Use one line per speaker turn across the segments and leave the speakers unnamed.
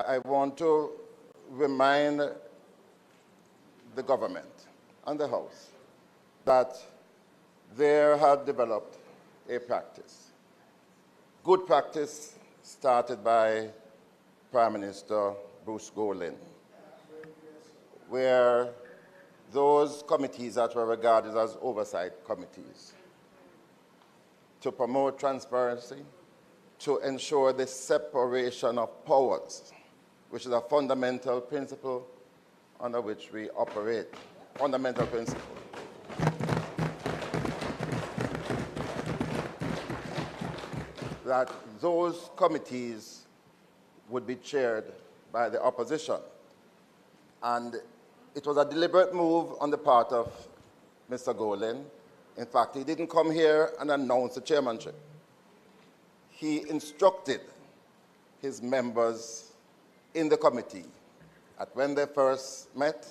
I want to remind the government and the House that there had developed a practice, good practice started by Prime Minister Bruce Golding, where those committees that were regarded as oversight committees to promote transparency, to ensure the separation of powers, which is a fundamental principle under which we operate, fundamental principle. That those committees would be chaired by the opposition. And it was a deliberate move on the part of Mr. Golding. In fact, he didn't come here and announce the chairmanship. He instructed his members in the committee that when they first met,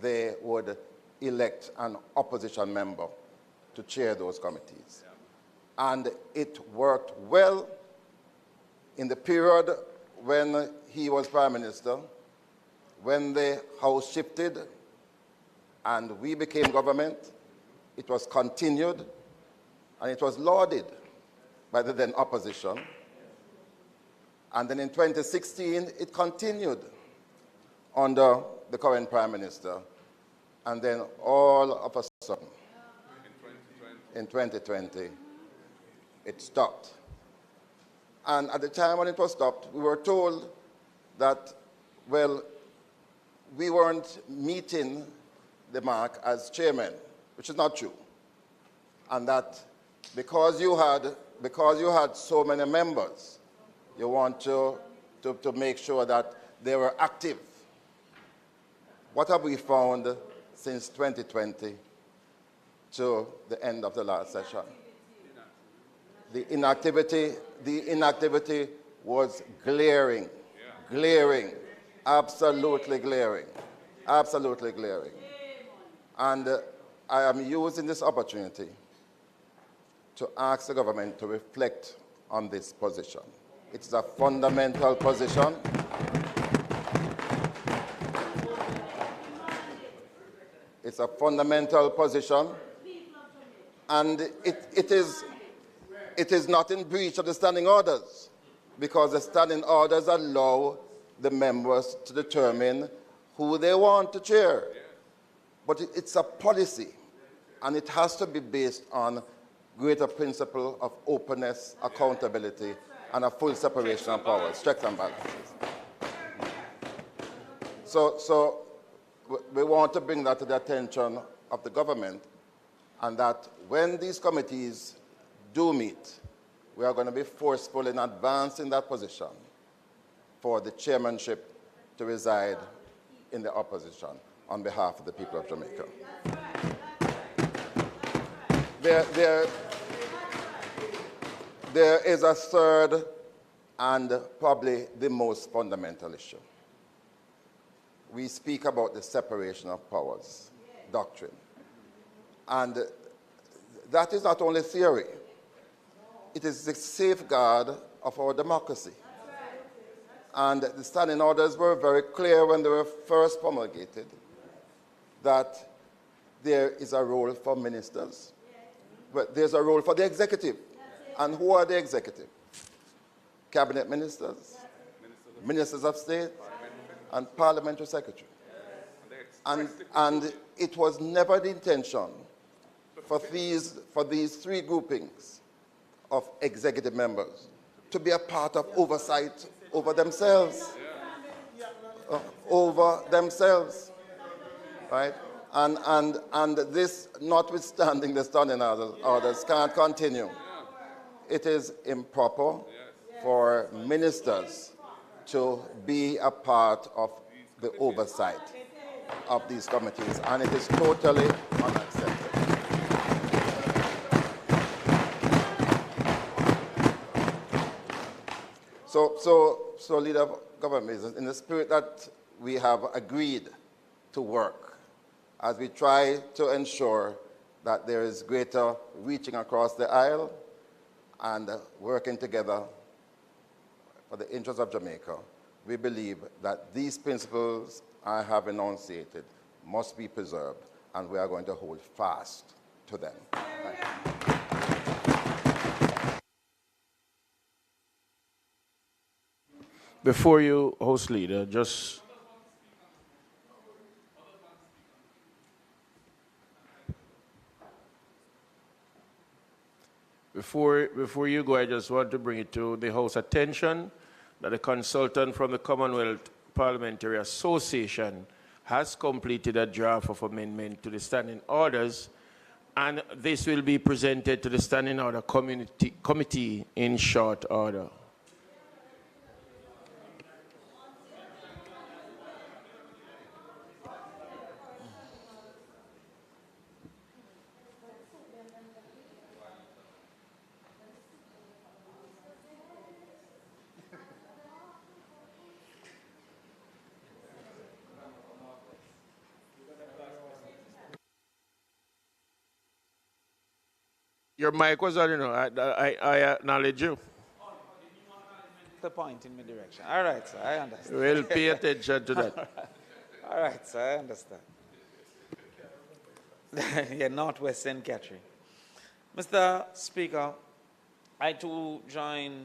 they would elect an opposition member to chair those committees. Yeah. And it worked well in the period when he was Prime Minister, when the House shifted and we became government. It was continued and it was lauded by the then opposition. And then in 2016, it continued under the current Prime Minister. And then all of a sudden, in 2020, it stopped. And at the time when it was stopped, we were told that, well, we weren't meeting the mark as chairman, which is not true. And that because you had so many members, you want to make sure that they were active. What have we found since 2020 to the end of the last session? The inactivity was glaring, glaring, absolutely glaring, absolutely glaring. And I am using this opportunity to ask the government to reflect on this position. It's a fundamental position. It's a fundamental position, and it is not in breach of the standing orders, because the standing orders allow the members to determine who they want to chair. But it's a policy, and it has to be based on greater principle of openness, accountability, and a full separation of powers, checks and balances. So we want to bring that to the attention of the government, and that when these committees do meet, we are going to be forceful in advancing that position for the chairmanship to reside in the opposition on behalf of the people of Jamaica. There is a third and probably the most fundamental issue. We speak about the separation of powers doctrine. And that is not only theory. It is the safeguard of our democracy. And the standing orders were very clear when they were first promulgated that there is a role for ministers, but there's a role for the executive. And who are the executive? Cabinet ministers, ministers of state, and parliamentary secretary. And it was never the intention for these three groupings of executive members to be a part of oversight over themselves. Right? And this, notwithstanding the standing orders, can't continue. It is improper for ministers to be a part of the oversight of these committees, and it is totally unacceptable. So leader of government, in the spirit that we have agreed to work as we try to ensure that there is greater reaching across the aisle and working together for the interests of Jamaica, we believe that these principles I have enunciated must be preserved, and we are going to hold fast to them. Thank you.
Before you, House Leader, just before you go, I just want to bring it to the House attention that a consultant from the Commonwealth Parliamentary Association has completed a draft of amendment to the standing orders, and this will be presented to the Standing Order Committee in short order. Your mic was on, you know. I acknowledge you.
The point in my direction. All right, sir, I understand.
We'll pay attention to that.
All right, sir, I understand. Yeah, Northwestern Catering. Mr. Speaker, I too join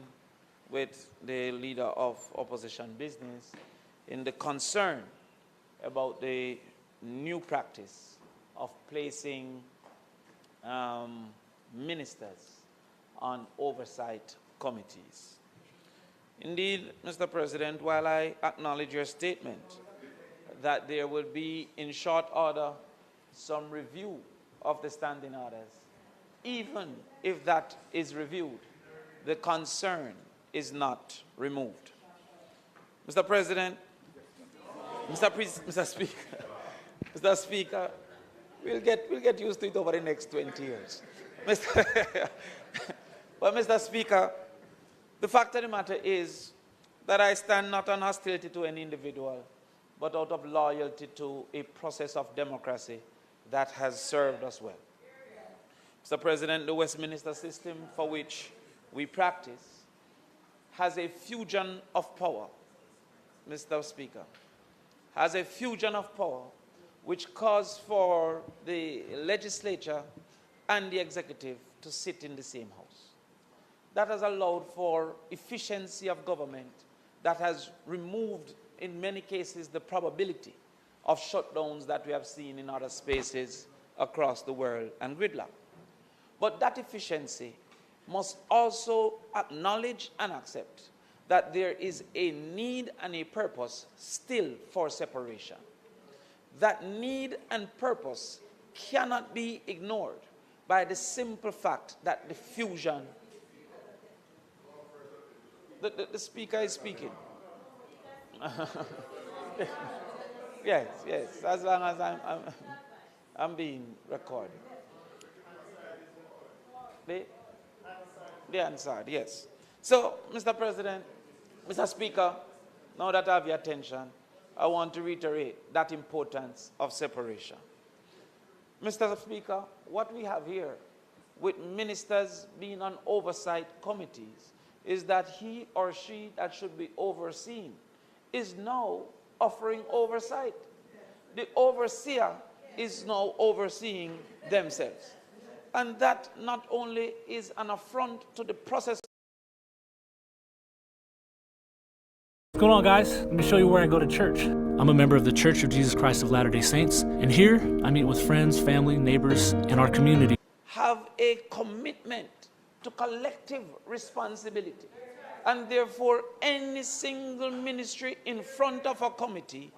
with the leader of opposition business in the concern about the new practice of placing ministers on oversight committees. Indeed, Mr. President, while I acknowledge your statement that there will be, in short order, some review of the standing orders, even if that is reviewed, the concern is not removed. Mr. President, Mr. Speaker, we'll get used to it over the next 20 years. But Mr. Speaker, the fact of the matter is that I stand not on hostility to any individual, but out of loyalty to a process of democracy that has served us well. Mr. President, the Westminster system for which we practice has a fusion of power, Mr. Speaker, has a fusion of power which calls for the legislature and the executive to sit in the same house. That has allowed for efficiency of government, that has removed, in many cases, the probability of shutdowns that we have seen in other spaces across the world and gridlock. But that efficiency must also acknowledge and accept that there is a need and a purpose still for separation. That need and purpose cannot be ignored by the simple fact that the fusion. The speaker is speaking. Yes, as long as I'm being recorded. They answered, yes. So, Mr. President, Mr. Speaker, now that I have your attention, I want to reiterate that importance of separation. Mr. Speaker, what we have here with ministers being on oversight committees is that he or she that should be overseen is now offering oversight. The overseer is now overseeing themselves. And that not only is an affront to the process.
What's going on, guys? Let me show you where I go to church. I'm a member of the Church of Jesus Christ of Latter-day Saints, and here I meet with friends, family, neighbors, and our community.
Have a commitment to collective responsibility, and therefore any single ministry in front of a committee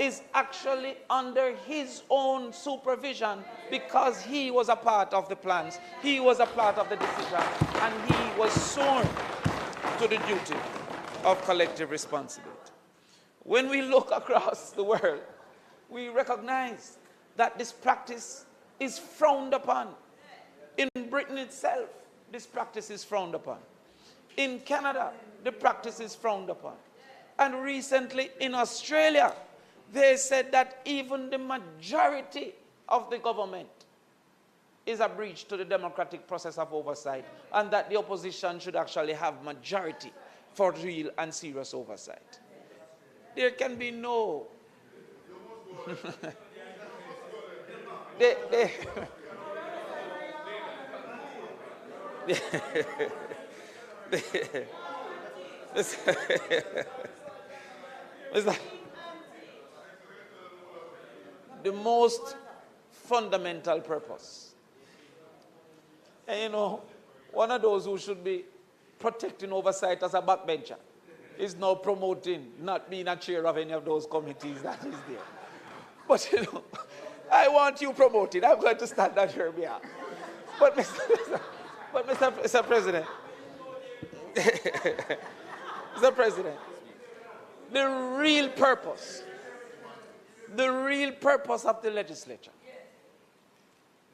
is actually under his own supervision because he was a part of the plans, he was a part of the decision, and he was sworn to the duty of collective responsibility. When we look across the world, we recognize that this practice is frowned upon. In Britain itself, this practice is frowned upon. In Canada, the practice is frowned upon. And recently in Australia, they said that even the majority of the government is a breach to the democratic process of oversight, and that the opposition should actually have majority for real and serious oversight. there can be no... they the most fundamental purpose. And you know, one of those who should be protecting oversight as a backbencher is now promoting not being a chair of any of those committees that is there. But you know, I want you promoted. I'm going to stand on your behalf. But Mr. President, Mr. President, the real purpose of the legislature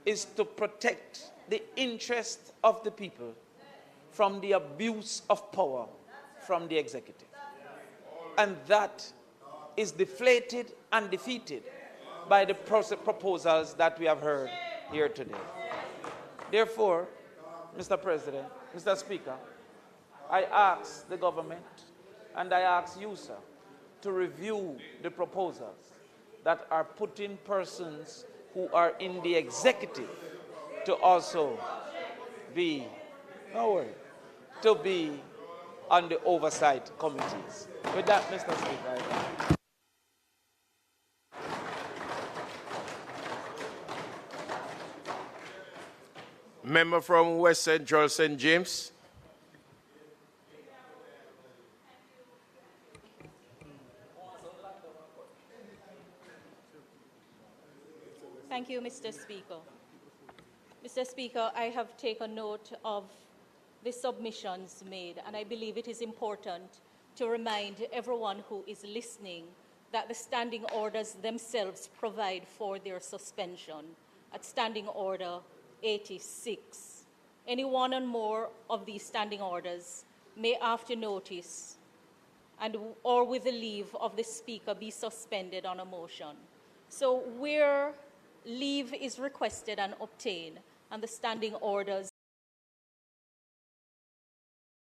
is to protect the interest of the people from the abuse of power from the executive. And that is deflated and defeated by the proposals that we have heard here today. Therefore, Mr. President, Mr. Speaker, I ask the government and I ask you, sir, to review the proposals that are putting persons who are in the executive to also be, to be on the oversight committees. With that, Mr. Speaker, I thank you.
Member from West Central St. James.
Thank you, Mr. Speaker. Mr. Speaker, I have taken note of the submissions made, and I believe it is important to remind everyone who is listening that the standing orders themselves provide for their suspension at Standing Order 86. Any one or more of these standing orders may, after notice or with the leave of the Speaker, be suspended on a motion. So where leave is requested and obtained and the standing orders